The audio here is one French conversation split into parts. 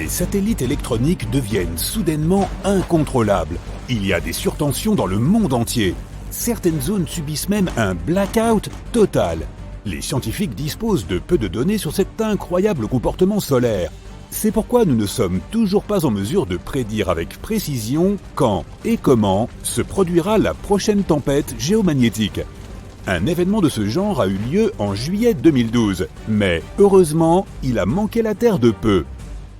Les satellites électroniques deviennent soudainement incontrôlables. Il y a des surtensions dans le monde entier. Certaines zones subissent même un blackout total. Les scientifiques disposent de peu de données sur cet incroyable comportement solaire. C'est pourquoi nous ne sommes toujours pas en mesure de prédire avec précision quand et comment se produira la prochaine tempête géomagnétique. Un événement de ce genre a eu lieu en juillet 2012, mais heureusement, il a manqué la Terre de peu.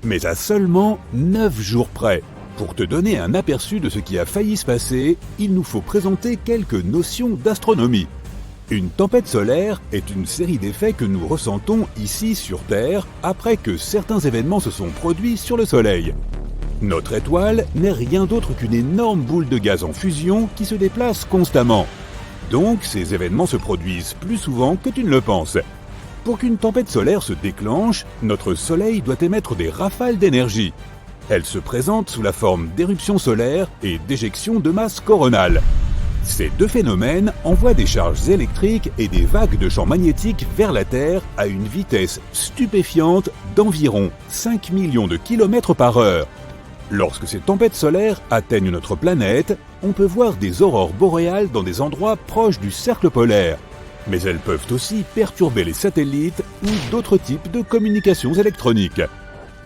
Mais à seulement 9 jours près. Pour te donner un aperçu de ce qui a failli se passer, il nous faut présenter quelques notions d'astronomie. Une tempête solaire est une série d'effets que nous ressentons ici sur Terre après que certains événements se sont produits sur le Soleil. Notre étoile n'est rien d'autre qu'une énorme boule de gaz en fusion qui se déplace constamment. Donc ces événements se produisent plus souvent que tu ne le penses. Pour qu'une tempête solaire se déclenche, notre Soleil doit émettre des rafales d'énergie. Elles se présentent sous la forme d'éruptions solaires et d'éjections de masse coronale. Ces deux phénomènes envoient des charges électriques et des vagues de champs magnétiques vers la Terre à une vitesse stupéfiante d'environ 5 millions de kilomètres par heure. Lorsque ces tempêtes solaires atteignent notre planète, on peut voir des aurores boréales dans des endroits proches du cercle polaire. Mais elles peuvent aussi perturber les satellites ou d'autres types de communications électroniques.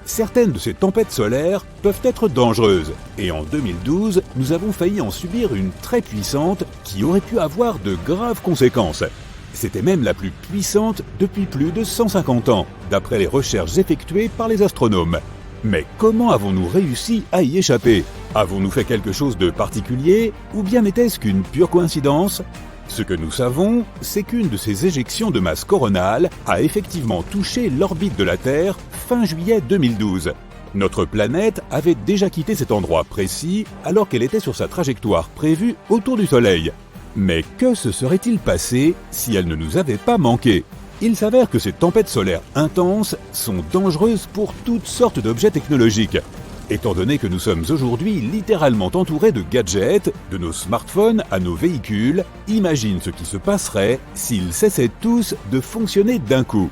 Certaines de ces tempêtes solaires peuvent être dangereuses, et en 2012, nous avons failli en subir une très puissante qui aurait pu avoir de graves conséquences. C'était même la plus puissante depuis plus de 150 ans, d'après les recherches effectuées par les astronomes. Mais comment avons-nous réussi à y échapper? Avons-nous fait quelque chose de particulier, ou bien était-ce qu'une pure coïncidence? Ce que nous savons, c'est qu'une de ces éjections de masse coronale a effectivement touché l'orbite de la Terre fin juillet 2012. Notre planète avait déjà quitté cet endroit précis alors qu'elle était sur sa trajectoire prévue autour du Soleil. Mais que se serait-il passé si elle ne nous avait pas manqué? Il s'avère que ces tempêtes solaires intenses sont dangereuses pour toutes sortes d'objets technologiques. Étant donné que nous sommes aujourd'hui littéralement entourés de gadgets, de nos smartphones à nos véhicules, imagine ce qui se passerait s'ils cessaient tous de fonctionner d'un coup.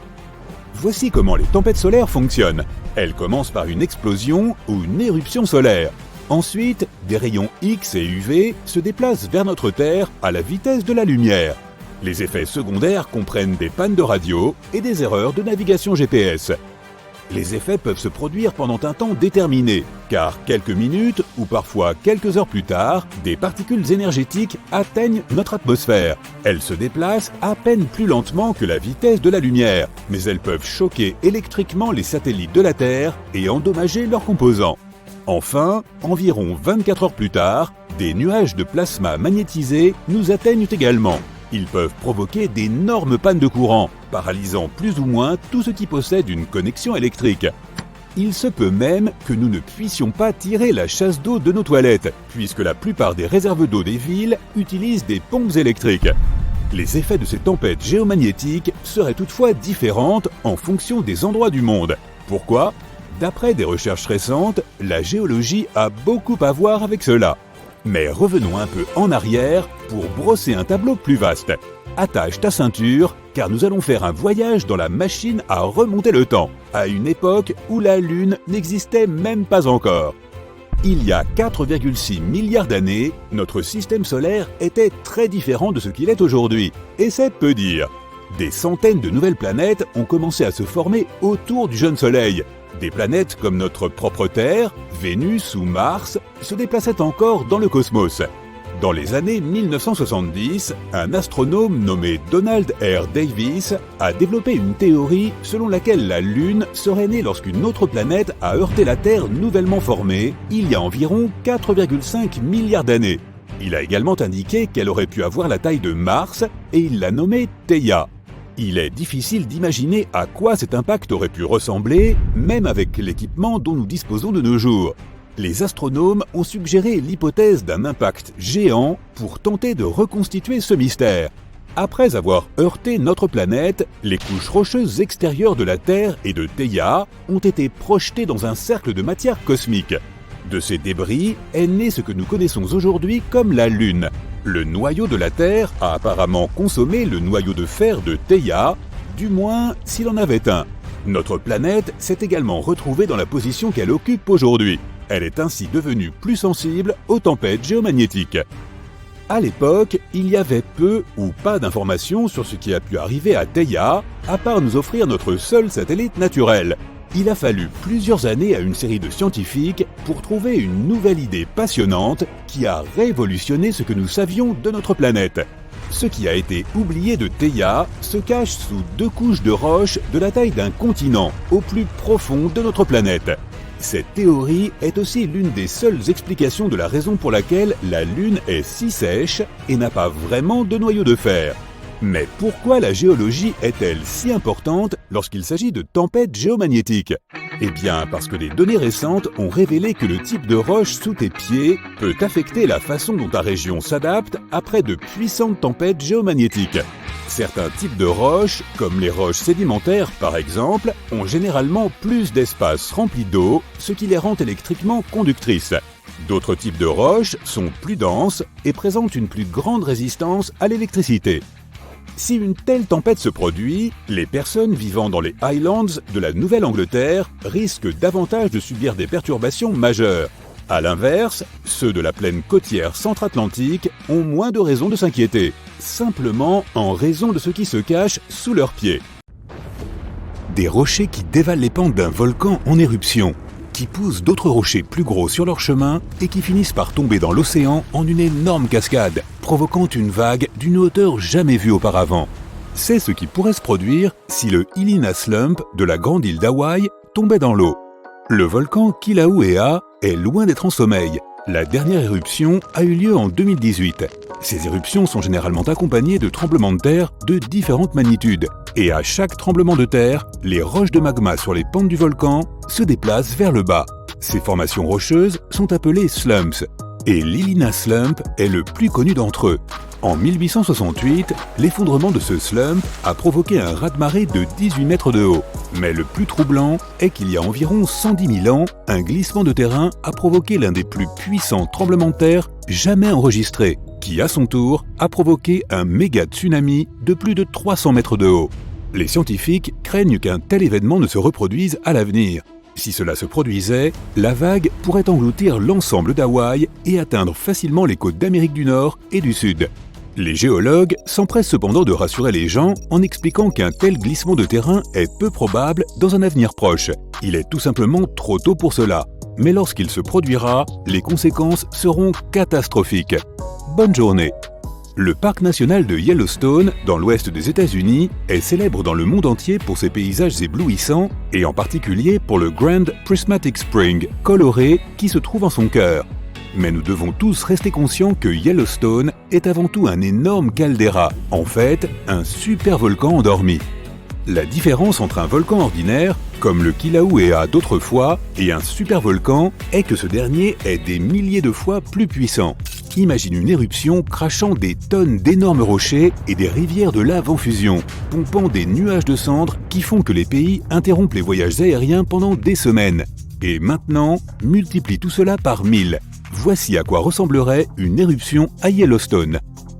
Voici comment les tempêtes solaires fonctionnent. Elles commencent par une explosion ou une éruption solaire. Ensuite, des rayons X et UV se déplacent vers notre Terre à la vitesse de la lumière. Les effets secondaires comprennent des pannes de radio et des erreurs de navigation GPS. Les effets peuvent se produire pendant un temps déterminé, car quelques minutes ou parfois quelques heures plus tard, des particules énergétiques atteignent notre atmosphère. Elles se déplacent à peine plus lentement que la vitesse de la lumière, mais elles peuvent choquer électriquement les satellites de la Terre et endommager leurs composants. Enfin, environ 24 heures plus tard, des nuages de plasma magnétisé nous atteignent également. Ils peuvent provoquer d'énormes pannes de courant, paralysant plus ou moins tout ce qui possède une connexion électrique. Il se peut même que nous ne puissions pas tirer la chasse d'eau de nos toilettes, puisque la plupart des réserves d'eau des villes utilisent des pompes électriques. Les effets de ces tempêtes géomagnétiques seraient toutefois différentes en fonction des endroits du monde. Pourquoi? D'après des recherches récentes, la géologie a beaucoup à voir avec cela. Mais revenons un peu en arrière pour brosser un tableau plus vaste. Attache ta ceinture, car nous allons faire un voyage dans la machine à remonter le temps, à une époque où la Lune n'existait même pas encore. Il y a 4,6 milliards d'années, notre système solaire était très différent de ce qu'il est aujourd'hui, et c'est peu dire. Des centaines de nouvelles planètes ont commencé à se former autour du jeune Soleil. Des planètes comme notre propre Terre, Vénus ou Mars se déplaçaient encore dans le cosmos. Dans les années 1970, un astronome nommé Donald R. Davis a développé une théorie selon laquelle la Lune serait née lorsqu'une autre planète a heurté la Terre nouvellement formée il y a environ 4,5 milliards d'années. Il a également indiqué qu'elle aurait pu avoir la taille de Mars et il l'a nommée Theia. Il est difficile d'imaginer à quoi cet impact aurait pu ressembler, même avec l'équipement dont nous disposons de nos jours. Les astronomes ont suggéré l'hypothèse d'un impact géant pour tenter de reconstituer ce mystère. Après avoir heurté notre planète, les couches rocheuses extérieures de la Terre et de Theia ont été projetées dans un cercle de matière cosmique. De ces débris est né ce que nous connaissons aujourd'hui comme la Lune. Le noyau de la Terre a apparemment consommé le noyau de fer de Theia, du moins s'il en avait un. Notre planète s'est également retrouvée dans la position qu'elle occupe aujourd'hui. Elle est ainsi devenue plus sensible aux tempêtes géomagnétiques. À l'époque, il y avait peu ou pas d'informations sur ce qui a pu arriver à Theia, à part nous offrir notre seul satellite naturel. Il a fallu plusieurs années à une série de scientifiques pour trouver une nouvelle idée passionnante qui a révolutionné ce que nous savions de notre planète. Ce qui a été oublié de Theia se cache sous 2 couches de roches de la taille d'un continent, au plus profond de notre planète. Cette théorie est aussi l'une des seules explications de la raison pour laquelle la Lune est si sèche et n'a pas vraiment de noyau de fer. Mais pourquoi la géologie est-elle si importante lorsqu'il s'agit de tempêtes géomagnétiques? Eh bien, parce que des données récentes ont révélé que le type de roche sous tes pieds peut affecter la façon dont ta région s'adapte après de puissantes tempêtes géomagnétiques. Certains types de roches, comme les roches sédimentaires par exemple, ont généralement plus d'espace rempli d'eau, ce qui les rend électriquement conductrices. D'autres types de roches sont plus denses et présentent une plus grande résistance à l'électricité. Si une telle tempête se produit, les personnes vivant dans les Highlands de la Nouvelle-Angleterre risquent davantage de subir des perturbations majeures. À l'inverse, ceux de la plaine côtière centre-atlantique ont moins de raisons de s'inquiéter, simplement en raison de ce qui se cache sous leurs pieds. Des rochers qui dévalent les pentes d'un volcan en éruption, qui poussent d'autres rochers plus gros sur leur chemin et qui finissent par tomber dans l'océan en une énorme cascade, provoquant une vague d'une hauteur jamais vue auparavant. C'est ce qui pourrait se produire si le Helena Slump de la grande île d'Hawaï tombait dans l'eau. Le volcan Kilauea est loin d'être en sommeil. La dernière éruption a eu lieu en 2018. Ces éruptions sont généralement accompagnées de tremblements de terre de différentes magnitudes. Et à chaque tremblement de terre, les roches de magma sur les pentes du volcan se déplacent vers le bas. Ces formations rocheuses sont appelées slumps. Et l'Helena Slump est le plus connu d'entre eux. En 1868, l'effondrement de ce slump a provoqué un raz-de-marée de 18 mètres de haut. Mais le plus troublant est qu'il y a environ 110 000 ans, un glissement de terrain a provoqué l'un des plus puissants tremblements de terre jamais enregistrés, qui à son tour a provoqué un méga tsunami de plus de 300 mètres de haut. Les scientifiques craignent qu'un tel événement ne se reproduise à l'avenir. Si cela se produisait, la vague pourrait engloutir l'ensemble d'Hawaï et atteindre facilement les côtes d'Amérique du Nord et du Sud. Les géologues s'empressent cependant de rassurer les gens en expliquant qu'un tel glissement de terrain est peu probable dans un avenir proche. Il est tout simplement trop tôt pour cela. Mais lorsqu'il se produira, les conséquences seront catastrophiques. Bonne journée! Le parc national de Yellowstone, dans l'ouest des États-Unis, est célèbre dans le monde entier pour ses paysages éblouissants et en particulier pour le Grand Prismatic Spring, coloré, qui se trouve en son cœur. Mais nous devons tous rester conscients que Yellowstone est avant tout un énorme caldeira, en fait, un supervolcan endormi. La différence entre un volcan ordinaire, comme le Kilauea d'autrefois, et un supervolcan est que ce dernier est des milliers de fois plus puissant. Imagine une éruption crachant des tonnes d'énormes rochers et des rivières de lave en fusion, pompant des nuages de cendres qui font que les pays interrompent les voyages aériens pendant des semaines. Et maintenant, multiplie tout cela par 1000. Voici à quoi ressemblerait une éruption à Yellowstone.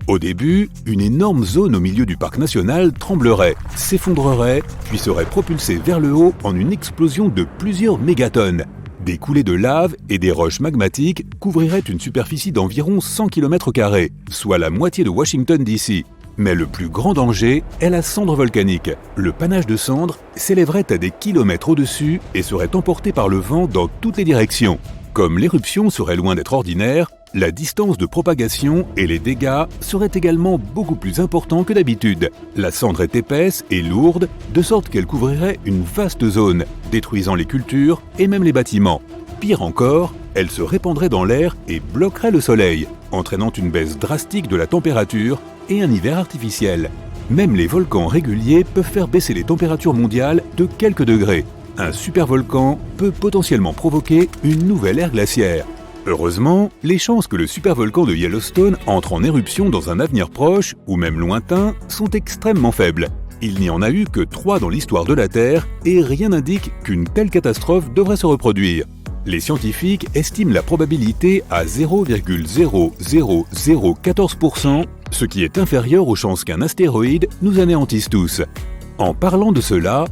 Au début, une énorme zone au milieu du parc national tremblerait, s'effondrerait, puis serait propulsée vers le haut en une explosion de plusieurs mégatonnes. Des coulées de lave et des roches magmatiques couvriraient une superficie d'environ 100 km², soit la moitié de Washington DC. Mais le plus grand danger est la cendre volcanique. Le panache de cendres s'élèverait à des kilomètres au-dessus et serait emporté par le vent dans toutes les directions. Comme l'éruption serait loin d'être ordinaire, la distance de propagation et les dégâts seraient également beaucoup plus importants que d'habitude. La cendre est épaisse et lourde, de sorte qu'elle couvrirait une vaste zone, détruisant les cultures et même les bâtiments. Pire encore, elle se répandrait dans l'air et bloquerait le soleil, entraînant une baisse drastique de la température et un hiver artificiel. Même les volcans réguliers peuvent faire baisser les températures mondiales de quelques degrés. Un supervolcan peut potentiellement provoquer une nouvelle ère glaciaire. Heureusement, les chances que le supervolcan de Yellowstone entre en éruption dans un avenir proche, ou même lointain, sont extrêmement faibles. Il n'y en a eu que 3 dans l'histoire de la Terre, et rien n'indique qu'une telle catastrophe devrait se reproduire. Les scientifiques estiment la probabilité à 0,00014%, ce qui est inférieur aux chances qu'un astéroïde nous anéantisse tous. En parlant de cela,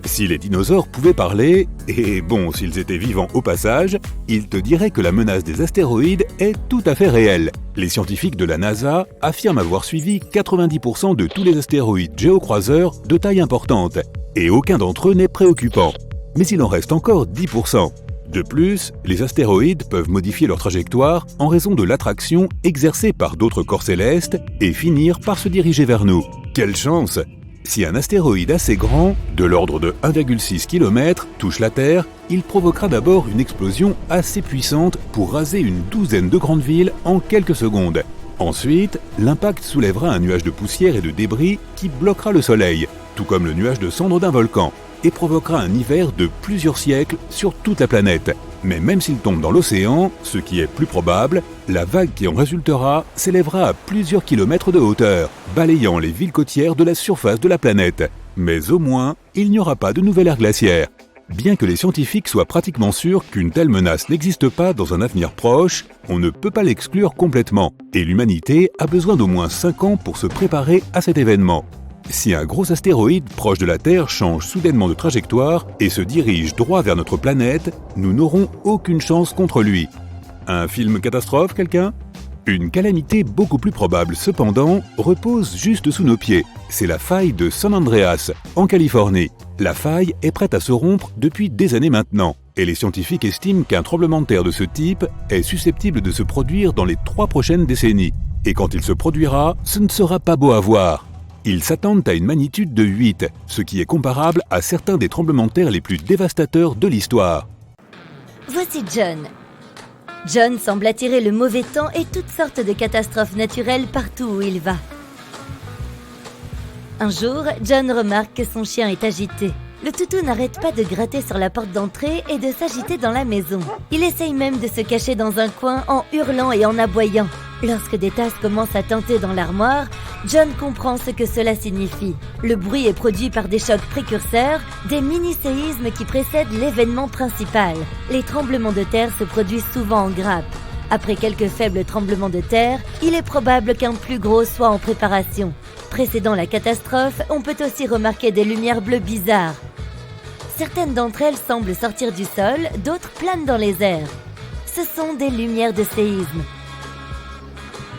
Si les dinosaures pouvaient parler, et bon, s'ils étaient vivants au passage, ils te diraient que la menace des astéroïdes est tout à fait réelle. Les scientifiques de la NASA affirment avoir suivi 90% de tous les astéroïdes géocroiseurs de taille importante, et aucun d'entre eux n'est préoccupant. Mais il en reste encore 10%. De plus, les astéroïdes peuvent modifier leur trajectoire en raison de l'attraction exercée par d'autres corps célestes et finir par se diriger vers nous. Quelle chance! Si un astéroïde assez grand, de l'ordre de 1,6 km, touche la Terre, il provoquera d'abord une explosion assez puissante pour raser une douzaine de grandes villes en quelques secondes. Ensuite, l'impact soulèvera un nuage de poussière et de débris qui bloquera le Soleil, tout comme le nuage de cendres d'un volcan, et provoquera un hiver de plusieurs siècles sur toute la planète. Mais même s'il tombe dans l'océan, ce qui est plus probable, la vague qui en résultera s'élèvera à plusieurs kilomètres de hauteur, balayant les villes côtières de la surface de la planète. Mais au moins, il n'y aura pas de nouvelle ère glaciaire. Bien que les scientifiques soient pratiquement sûrs qu'une telle menace n'existe pas dans un avenir proche, on ne peut pas l'exclure complètement, et l'humanité a besoin d'au moins 5 ans pour se préparer à cet événement. Si un gros astéroïde proche de la Terre change soudainement de trajectoire et se dirige droit vers notre planète, nous n'aurons aucune chance contre lui. Un film catastrophe, quelqu'un ? Une calamité beaucoup plus probable, cependant, repose juste sous nos pieds. C'est la faille de San Andreas, en Californie. La faille est prête à se rompre depuis des années maintenant, et les scientifiques estiment qu'un tremblement de terre de ce type est susceptible de se produire dans les 3 prochaines décennies. Et quand il se produira, ce ne sera pas beau à voir. Ils s'attendent à une magnitude de 8, ce qui est comparable à certains des tremblements de terre les plus dévastateurs de l'histoire. Voici John. John semble attirer le mauvais temps et toutes sortes de catastrophes naturelles partout où il va. Un jour, John remarque que son chien est agité. Le toutou n'arrête pas de gratter sur la porte d'entrée et de s'agiter dans la maison. Il essaye même de se cacher dans un coin en hurlant et en aboyant. Lorsque des tasses commencent à tinter dans l'armoire, John comprend ce que cela signifie. Le bruit est produit par des chocs précurseurs, des mini-séismes qui précèdent l'événement principal. Les tremblements de terre se produisent souvent en grappe. Après quelques faibles tremblements de terre, il est probable qu'un plus gros soit en préparation. Précédant la catastrophe, on peut aussi remarquer des lumières bleues bizarres. Certaines d'entre elles semblent sortir du sol, d'autres planent dans les airs. Ce sont des lumières de séisme.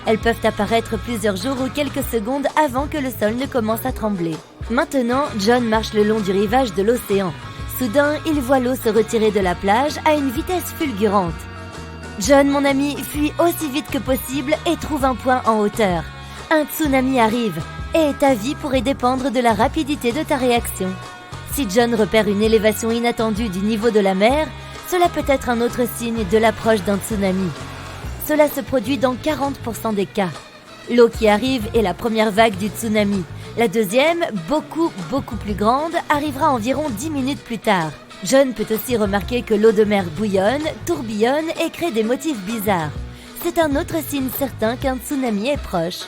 Elles peuvent apparaître plusieurs jours ou quelques secondes avant que le sol ne commence à trembler. Maintenant, John marche le long du rivage de l'océan. Soudain, il voit l'eau se retirer de la plage à une vitesse fulgurante. John, mon ami, fuit aussi vite que possible et trouve un point en hauteur. Un tsunami arrive, et ta vie pourrait dépendre de la rapidité de ta réaction. Si John repère une élévation inattendue du niveau de la mer, cela peut être un autre signe de l'approche d'un tsunami. Cela se produit dans 40% des cas. L'eau qui arrive est la première vague du tsunami. La deuxième, beaucoup plus grande, arrivera environ 10 minutes plus tard. John peut aussi remarquer que l'eau de mer bouillonne, tourbillonne et crée des motifs bizarres. C'est un autre signe certain qu'un tsunami est proche.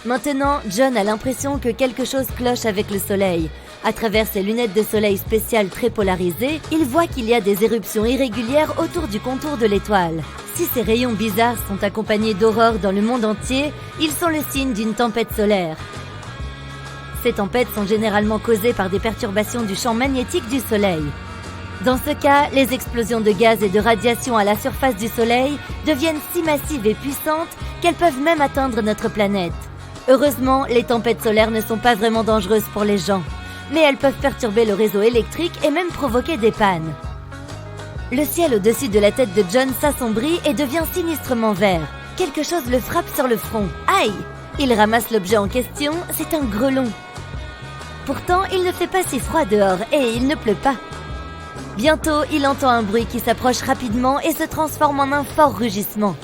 Maintenant, John a l'impression que quelque chose cloche avec le soleil. À travers ses lunettes de soleil spéciales très polarisées, il voit qu'il y a des éruptions irrégulières autour du contour de l'étoile. Si ces rayons bizarres sont accompagnés d'aurores dans le monde entier, ils sont le signe d'une tempête solaire. Ces tempêtes sont généralement causées par des perturbations du champ magnétique du Soleil. Dans ce cas, les explosions de gaz et de radiation à la surface du Soleil deviennent si massives et puissantes qu'elles peuvent même atteindre notre planète. Heureusement, les tempêtes solaires ne sont pas vraiment dangereuses pour les gens, mais elles peuvent perturber le réseau électrique et même provoquer des pannes. Le ciel au-dessus de la tête de John s'assombrit et devient sinistrement vert. Quelque chose le frappe sur le front. Aïe! Il ramasse l'objet en question, c'est un grelon. Pourtant, il ne fait pas si froid dehors et il ne pleut pas. Bientôt, il entend un bruit qui s'approche rapidement et se transforme en un fort rugissement.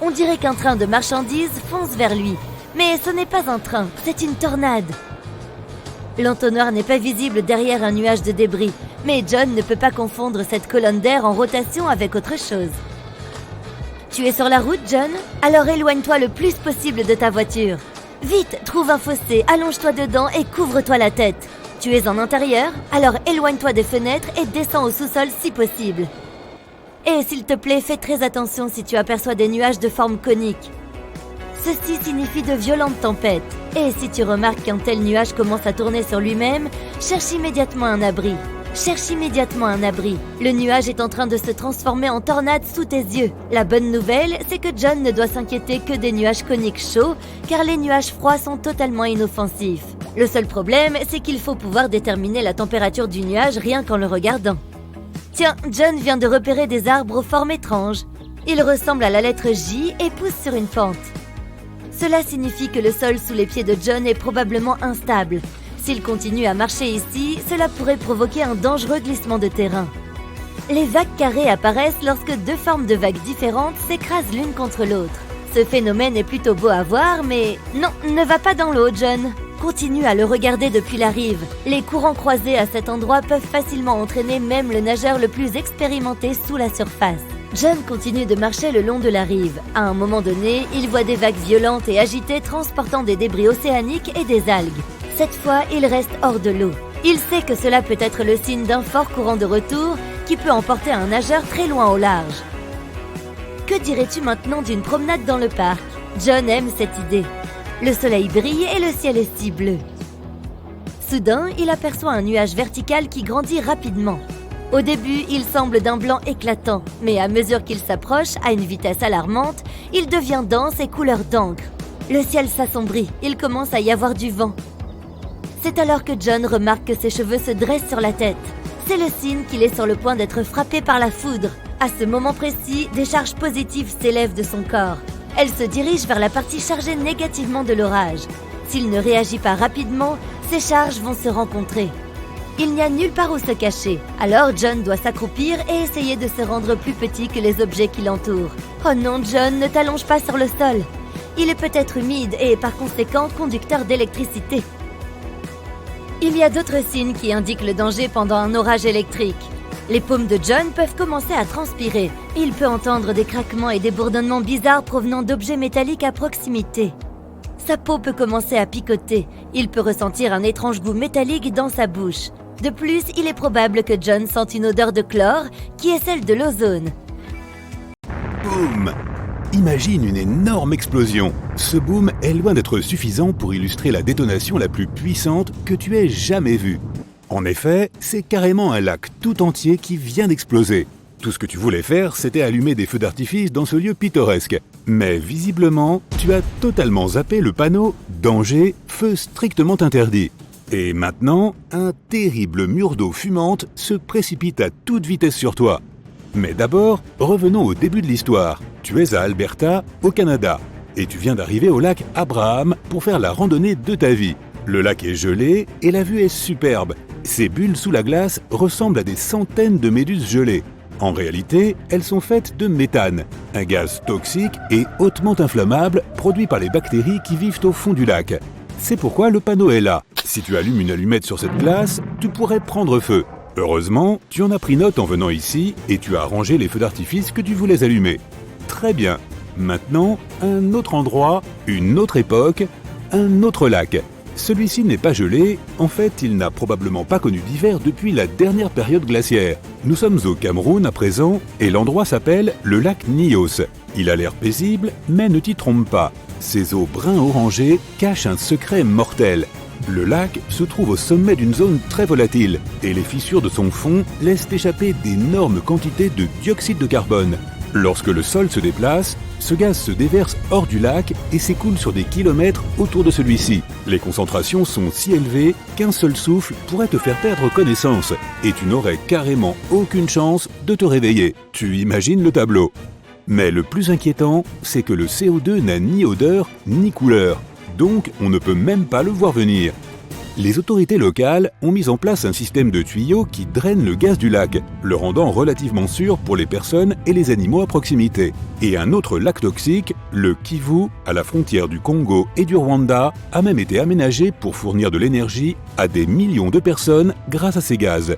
On dirait qu'un train de marchandises fonce vers lui. Mais ce n'est pas un train, c'est une tornade. L'entonnoir n'est pas visible derrière un nuage de débris, mais John ne peut pas confondre cette colonne d'air en rotation avec autre chose. Tu es sur la route, John? Alors éloigne-toi le plus possible de ta voiture. Vite, trouve un fossé, allonge-toi dedans et couvre-toi la tête. Tu es en intérieur? Alors éloigne-toi des fenêtres et descends au sous-sol si possible. Et s'il te plaît, fais très attention si tu aperçois des nuages de forme conique. Ceci signifie de violentes tempêtes. Et si tu remarques qu'un tel nuage commence à tourner sur lui-même, cherche immédiatement un abri. Cherche immédiatement un abri. Le nuage est en train de se transformer en tornade sous tes yeux. La bonne nouvelle, c'est que John ne doit s'inquiéter que des nuages coniques chauds, car les nuages froids sont totalement inoffensifs. Le seul problème, c'est qu'il faut pouvoir déterminer la température du nuage rien qu'en le regardant. Tiens, John vient de repérer des arbres aux formes étranges. Ils ressemblent à la lettre J et poussent sur une pente. Cela signifie que le sol sous les pieds de John est probablement instable. S'il continue à marcher ici, cela pourrait provoquer un dangereux glissement de terrain. Les vagues carrées apparaissent lorsque deux formes de vagues différentes s'écrasent l'une contre l'autre. Ce phénomène est plutôt beau à voir, mais non, ne va pas dans l'eau, John. Continue à le regarder depuis la rive. Les courants croisés à cet endroit peuvent facilement entraîner même le nageur le plus expérimenté sous la surface. John continue de marcher le long de la rive. À un moment donné, il voit des vagues violentes et agitées transportant des débris océaniques et des algues. Cette fois, il reste hors de l'eau. Il sait que cela peut être le signe d'un fort courant de retour qui peut emporter un nageur très loin au large. Que dirais-tu maintenant d'une promenade dans le parc? John aime cette idée. Le soleil brille et le ciel est si bleu. Soudain, il aperçoit un nuage vertical qui grandit rapidement. Au début, il semble d'un blanc éclatant, mais à mesure qu'il s'approche, à une vitesse alarmante, il devient dense et couleur d'encre. Le ciel s'assombrit, il commence à y avoir du vent. C'est alors que John remarque que ses cheveux se dressent sur la tête. C'est le signe qu'il est sur le point d'être frappé par la foudre. À ce moment précis, des charges positives s'élèvent de son corps. Elles se dirigent vers la partie chargée négativement de l'orage. S'il ne réagit pas rapidement, ces charges vont se rencontrer. Il n'y a nulle part où se cacher. Alors John doit s'accroupir et essayer de se rendre plus petit que les objets qui l'entourent. Oh non, John, ne t'allonge pas sur le sol. Il est peut-être humide et par conséquent conducteur d'électricité. Il y a d'autres signes qui indiquent le danger pendant un orage électrique. Les paumes de John peuvent commencer à transpirer. Il peut entendre des craquements et des bourdonnements bizarres provenant d'objets métalliques à proximité. Sa peau peut commencer à picoter. Il peut ressentir un étrange goût métallique dans sa bouche. De plus, il est probable que John sente une odeur de chlore qui est celle de l'ozone. Boum! Imagine une énorme explosion. Ce boom est loin d'être suffisant pour illustrer la détonation la plus puissante que tu aies jamais vue. En effet, c'est carrément un lac tout entier qui vient d'exploser. Tout ce que tu voulais faire, c'était allumer des feux d'artifice dans ce lieu pittoresque. Mais visiblement, tu as totalement zappé le panneau « Danger, feu strictement interdit ». Et maintenant, un terrible mur d'eau fumante se précipite à toute vitesse sur toi. Mais d'abord, revenons au début de l'histoire. Tu es à Alberta, au Canada, et tu viens d'arriver au lac Abraham pour faire la randonnée de ta vie. Le lac est gelé et la vue est superbe. Ces bulles sous la glace ressemblent à des centaines de méduses gelées. En réalité, elles sont faites de méthane, un gaz toxique et hautement inflammable produit par les bactéries qui vivent au fond du lac. C'est pourquoi le panneau est là. Si tu allumes une allumette sur cette glace, tu pourrais prendre feu. Heureusement, tu en as pris note en venant ici et tu as rangé les feux d'artifice que tu voulais allumer. Très bien. Maintenant, un autre endroit, une autre époque, un autre lac. Celui-ci n'est pas gelé, en fait il n'a probablement pas connu d'hiver depuis la dernière période glaciaire. Nous sommes au Cameroun à présent et l'endroit s'appelle le lac Nyos. Il a l'air paisible, mais ne t'y trompe pas. Ses eaux brun orangé cachent un secret mortel. Le lac se trouve au sommet d'une zone très volatile et les fissures de son fond laissent échapper d'énormes quantités de dioxyde de carbone. Lorsque le sol se déplace, ce gaz se déverse hors du lac et s'écoule sur des kilomètres autour de celui-ci. Les concentrations sont si élevées qu'un seul souffle pourrait te faire perdre connaissance et tu n'aurais carrément aucune chance de te réveiller. Tu imagines le tableau. Mais le plus inquiétant, c'est que le CO2 n'a ni odeur ni couleur. Donc on ne peut même pas le voir venir. Les autorités locales ont mis en place un système de tuyaux qui draine le gaz du lac, le rendant relativement sûr pour les personnes et les animaux à proximité. Et un autre lac toxique, le Kivu, à la frontière du Congo et du Rwanda, a même été aménagé pour fournir de l'énergie à des millions de personnes grâce à ces gaz.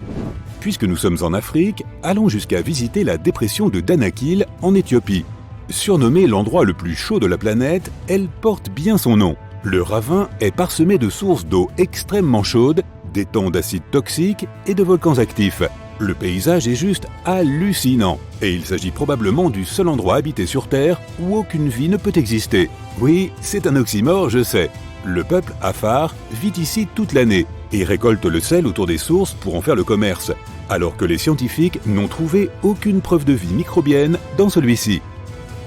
Puisque nous sommes en Afrique, allons jusqu'à visiter la dépression de Danakil en Éthiopie. Surnommée l'endroit le plus chaud de la planète, elle porte bien son nom. Le ravin est parsemé de sources d'eau extrêmement chaudes, d'étangs d'acide toxique et de volcans actifs. Le paysage est juste hallucinant, et il s'agit probablement du seul endroit habité sur Terre où aucune vie ne peut exister. Oui, c'est un oxymore, je sais. Le peuple Afar vit ici toute l'année et récolte le sel autour des sources pour en faire le commerce, alors que les scientifiques n'ont trouvé aucune preuve de vie microbienne dans celui-ci.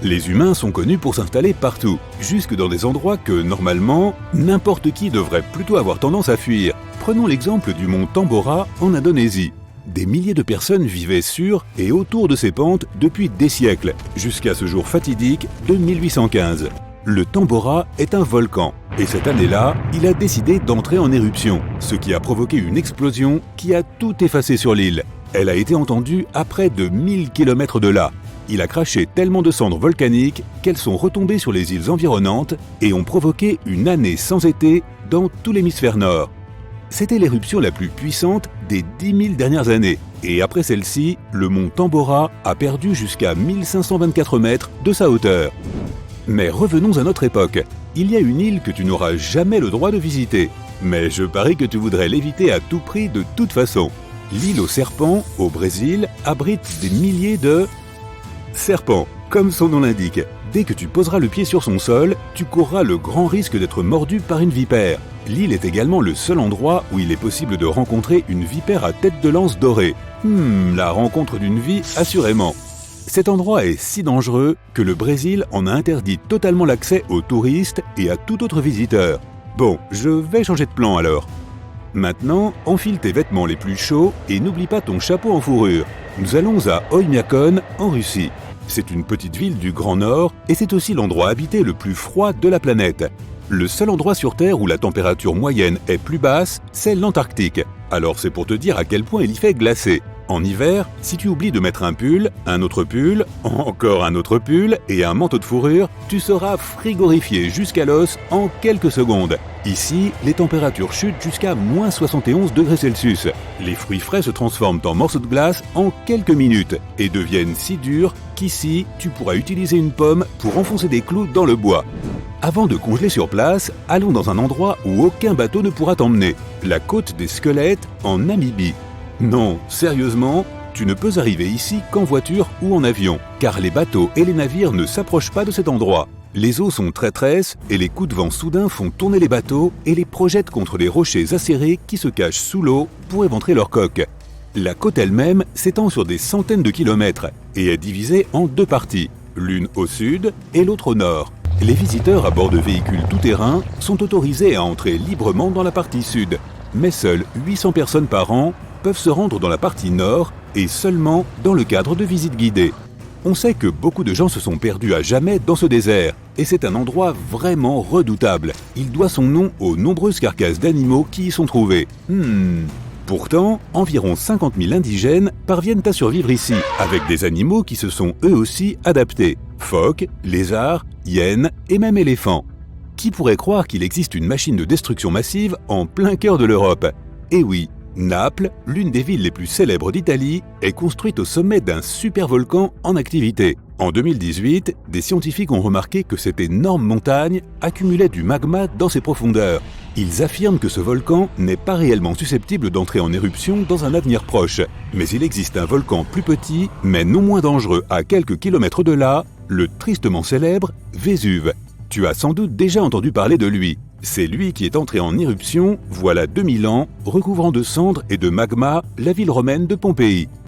Les humains sont connus pour s'installer partout, jusque dans des endroits que, normalement, n'importe qui devrait plutôt avoir tendance à fuir. Prenons l'exemple du mont Tambora en Indonésie. Des milliers de personnes vivaient sur et autour de ces pentes depuis des siècles, jusqu'à ce jour fatidique de 1815. Le Tambora est un volcan, et cette année-là, il a décidé d'entrer en éruption, ce qui a provoqué une explosion qui a tout effacé sur l'île. Elle a été entendue à près de 1000 km de là. Il a craché tellement de cendres volcaniques qu'elles sont retombées sur les îles environnantes et ont provoqué une année sans été dans tout l'hémisphère nord. C'était l'éruption la plus puissante des 10 000 dernières années, et après celle-ci, le mont Tambora a perdu jusqu'à 1524 mètres de sa hauteur. Mais revenons à notre époque. Il y a une île que tu n'auras jamais le droit de visiter, mais je parie que tu voudrais l'éviter à tout prix de toute façon. L'île aux serpents, au Brésil, abrite des milliers de serpents, comme son nom l'indique. Dès que tu poseras le pied sur son sol, tu courras le grand risque d'être mordu par une vipère. L'île est également le seul endroit où il est possible de rencontrer une vipère à tête de lance dorée. La rencontre d'une vie, assurément. Cet endroit est si dangereux que le Brésil en a interdit totalement l'accès aux touristes et à tout autre visiteur. Bon, je vais changer de plan alors. Maintenant, enfile tes vêtements les plus chauds et n'oublie pas ton chapeau en fourrure. Nous allons à Oymyakon, en Russie. C'est une petite ville du Grand Nord et c'est aussi l'endroit habité le plus froid de la planète. Le seul endroit sur Terre où la température moyenne est plus basse, c'est l'Antarctique. Alors c'est pour te dire à quel point il y fait glacé. En hiver, si tu oublies de mettre un pull, un autre pull, encore un autre pull et un manteau de fourrure, tu seras frigorifié jusqu'à l'os en quelques secondes. Ici, les températures chutent jusqu'à moins 71 degrés Celsius. Les fruits frais se transforment en morceaux de glace en quelques minutes et deviennent si durs qu'ici, tu pourras utiliser une pomme pour enfoncer des clous dans le bois. Avant de congeler sur place, allons dans un endroit où aucun bateau ne pourra t'emmener, la côte des Squelettes en Namibie. Non, sérieusement, tu ne peux arriver ici qu'en voiture ou en avion, car les bateaux et les navires ne s'approchent pas de cet endroit. Les eaux sont traîtresses et les coups de vent soudains font tourner les bateaux et les projettent contre les rochers acérés qui se cachent sous l'eau pour éventrer leurs coques. La côte elle-même s'étend sur des centaines de kilomètres et est divisée en deux parties, l'une au sud et l'autre au nord. Les visiteurs à bord de véhicules tout-terrain sont autorisés à entrer librement dans la partie sud, mais seules 800 personnes par an peuvent se rendre dans la partie nord et seulement dans le cadre de visites guidées. On sait que beaucoup de gens se sont perdus à jamais dans ce désert, et c'est un endroit vraiment redoutable. Il doit son nom aux nombreuses carcasses d'animaux qui y sont trouvées. Pourtant, environ 50 000 indigènes parviennent à survivre ici, avec des animaux qui se sont eux aussi adaptés. Phoques, lézards, hyènes et même éléphants. Qui pourrait croire qu'il existe une machine de destruction massive en plein cœur de l'Europe? Eh oui, Naples, l'une des villes les plus célèbres d'Italie, est construite au sommet d'un supervolcan en activité. En 2018, des scientifiques ont remarqué que cette énorme montagne accumulait du magma dans ses profondeurs. Ils affirment que ce volcan n'est pas réellement susceptible d'entrer en éruption dans un avenir proche. Mais il existe un volcan plus petit, mais non moins dangereux à quelques kilomètres de là, le tristement célèbre Vésuve. Tu as sans doute déjà entendu parler de lui. C'est lui qui est entré en éruption, voilà 2000 ans, recouvrant de cendres et de magma la ville romaine de Pompéi.